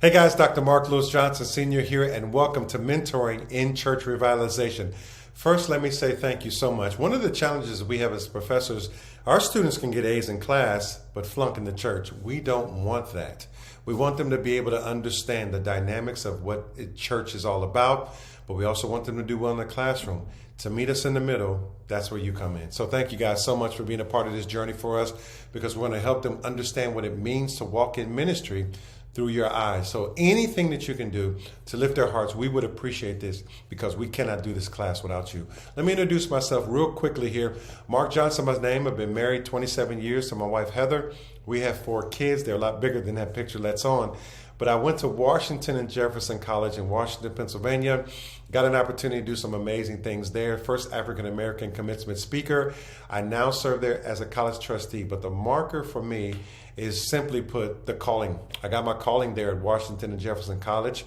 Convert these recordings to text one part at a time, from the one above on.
Hey guys, Dr. Mark Lewis Johnson Sr. here, and welcome to Mentoring in Church Revitalization. First, let me say thank you so much. One of the challenges we have as professors, our students can get A's in class, but flunk in the church. We don't want that. We want them to be able to understand the dynamics of what church is all about, but we also want them to do well in the classroom. To meet us in the middle, that's where you come in. So thank you guys so much for being a part of this journey for us, because we're going to help them understand what it means to walk in ministry through your eyes. So anything that you can do to lift their hearts, we would appreciate this, because we cannot do this class without you. Let me introduce myself real quickly here. Mark Johnson, my name. I've been married 27 years to my wife, Heather. We have 4 kids. They're a lot bigger than that picture that's on. But I went to Washington and Jefferson College in Washington, Pennsylvania. Got an opportunity to do some amazing things there. First African-American commencement speaker. I now serve there as a college trustee. But the marker for me is, simply put, the calling. I got my calling there at Washington and Jefferson College.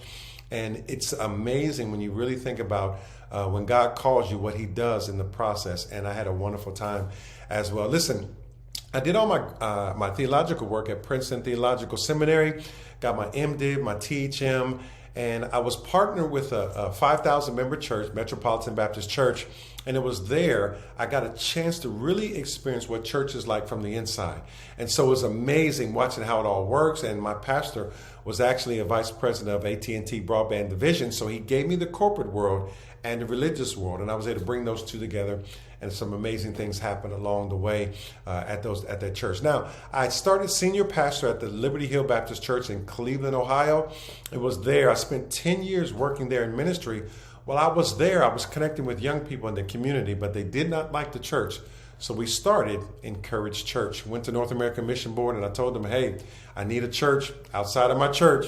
And it's amazing when you really think about when God calls you, what he does in the process. And I had a wonderful time as well. Listen, I did all my theological work at Princeton Theological Seminary, got my MDiv, my THM, and I was partnered with a 5,000 member church, Metropolitan Baptist Church, and it was there I got a chance to really experience what church is like from the inside. And so it was amazing watching how it all works, and my pastor was actually a vice president of AT&T Broadband Division, so he gave me the corporate world and the religious world, and I was able to bring those two together, and some amazing things happened along the way at that church. Now, I started senior pastor at the Liberty Hill Baptist Church in Cleveland, Ohio. It was there. I spent 10 years working there in ministry. While I was there, I was connecting with young people in the community, but they did not like the church. So we started Encourage Church. Went to North American Mission Board, and I told them, hey, I need a church outside of my church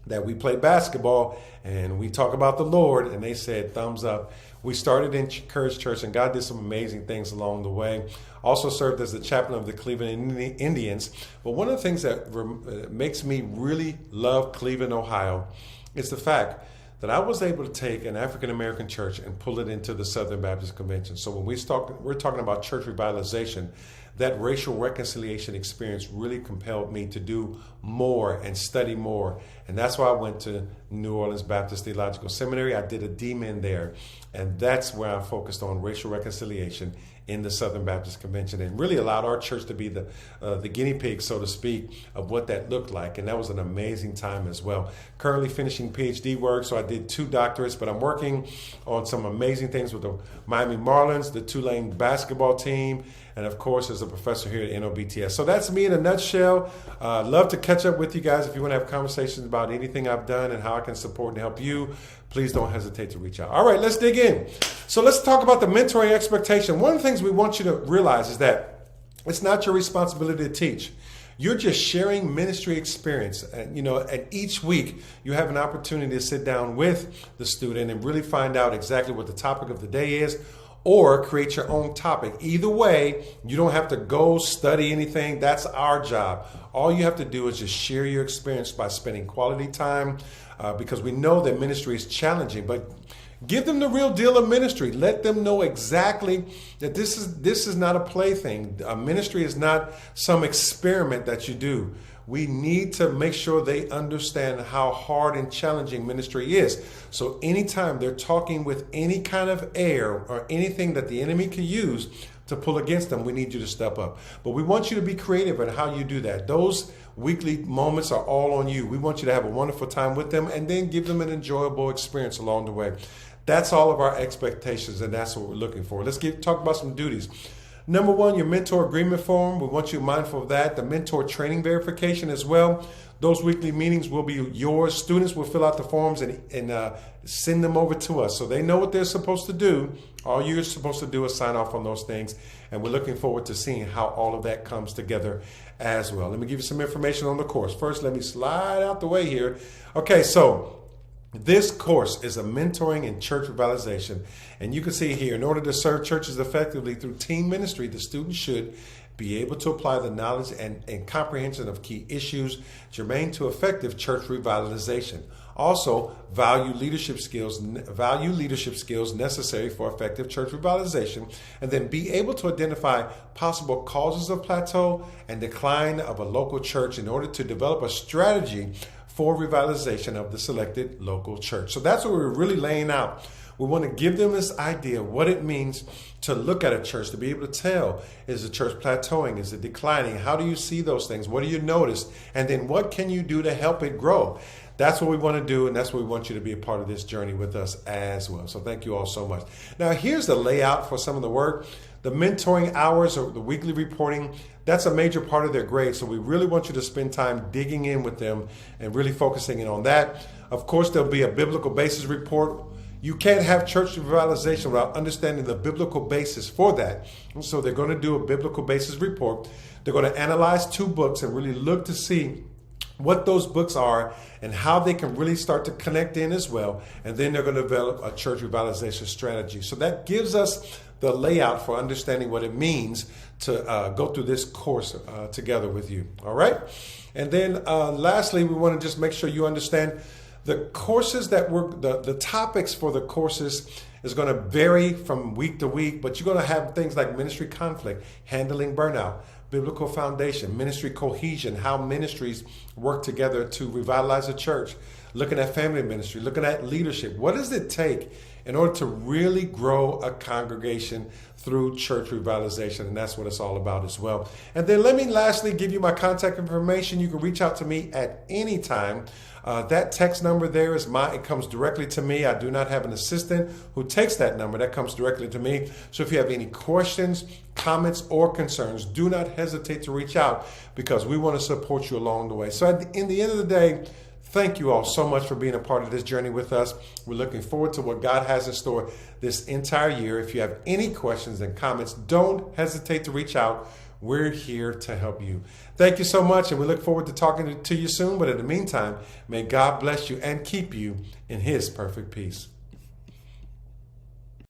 that we play basketball and we talk about the Lord. And they said, thumbs up. We started Encourage Church, and God did some amazing things along the way. Also served as the chaplain of the Cleveland Indians. But one of the things that makes me really love Cleveland, Ohio, is the fact that I was able to take an African-American church and pull it into the Southern Baptist Convention. So when we're talking about church revitalization, that racial reconciliation experience really compelled me to do more and study more. And that's why I went to New Orleans Baptist Theological Seminary. I did a DMin there. And that's where I focused on racial reconciliation in the Southern Baptist Convention, and really allowed our church to be the guinea pig, so to speak, of what that looked like. And that was an amazing time as well. Currently finishing PhD work, so I did 2 doctorates, but I'm working on some amazing things with the Miami Marlins, the Tulane basketball team, and of course as a professor here at NOBTS. So that's me in a nutshell. Love to catch up with you guys. If you want to have conversations about anything I've done and how I can support and help you, please don't hesitate to reach out. All right, let's dig in. So let's talk about the mentoring expectation. One of the things we want you to realize is that it's not your responsibility to teach. You're just sharing ministry experience. And, and each week you have an opportunity to sit down with the student and really find out exactly what the topic of the day is, or create your own topic. Either way, you don't have to go study anything. That's our job. All you have to do is just share your experience by spending quality time, because we know that ministry is challenging, but give them the real deal of ministry. Let them know exactly that this is not a plaything. Ministry is not some experiment that you do. We need to make sure they understand how hard and challenging ministry is. So anytime they're talking with any kind of air or anything that the enemy can use to pull against them, we need you to step up. But we want you to be creative in how you do that. Those weekly moments are all on you. We want you to have a wonderful time with them and then give them an enjoyable experience along the way. That's all of our expectations, and that's what we're looking for. Let's talk about some duties. Number 1, your mentor agreement form. We want you mindful of that. The mentor training verification as well. Those weekly meetings will be yours. Students will fill out the forms and send them over to us, so they know what they're supposed to do. All you're supposed to do is sign off on those things, and we're looking forward to seeing how all of that comes together as well. Let me give you some information on the course. First, let me slide out the way here. Okay, so this course is a mentoring in church revitalization. And you can see here, in order to serve churches effectively through team ministry, the student should be able to apply the knowledge and comprehension of key issues germane to effective church revitalization. Also, value leadership skills necessary for effective church revitalization, and then be able to identify possible causes of plateau and decline of a local church in order to develop a strategy for revitalization of the selected local church. So that's what we're really laying out. We want to give them this idea of what it means to look at a church, to be able to tell, is the church plateauing? Is it declining? How do you see those things? What do you notice? And then what can you do to help it grow? That's what we want to do, and that's what we want you to be a part of this journey with us as well. So thank you all so much. Now, here's the layout for some of the work. The mentoring hours or the weekly reporting, that's a major part of their grade. So we really want you to spend time digging in with them and really focusing in on that. Of course, there'll be a biblical basis report. You can't have church revitalization without understanding the biblical basis for that. And so they're going to do a biblical basis report. They're going to analyze 2 books and really look to see what those books are and how they can really start to connect in as well. And then they're going to develop a church revitalization strategy. So that gives us the layout for understanding what it means to go through this course together with you. All right. And then lastly, we want to just make sure you understand the courses that the topics for the courses is going to vary from week to week, but you're going to have things like ministry conflict, handling burnout, biblical foundation, ministry cohesion, how ministries work together to revitalize a church, looking at family ministry, looking at leadership. What does it take in order to really grow a congregation through church revitalization? And that's what it's all about as well. And then let me lastly give you my contact information. You can reach out to me at any time. That text number there is mine. It comes directly to me. I do not have an assistant who takes that number. That comes directly to me. So if you have any questions, comments, or concerns, do not hesitate to reach out because we want to support you along the way. So in the end of the day, thank you all so much for being a part of this journey with us. We're looking forward to what God has in store this entire year. If you have any questions and comments, don't hesitate to reach out. We're here to help you. Thank you so much, and we look forward to talking to you soon. But in the meantime, may God bless you and keep you in His perfect peace.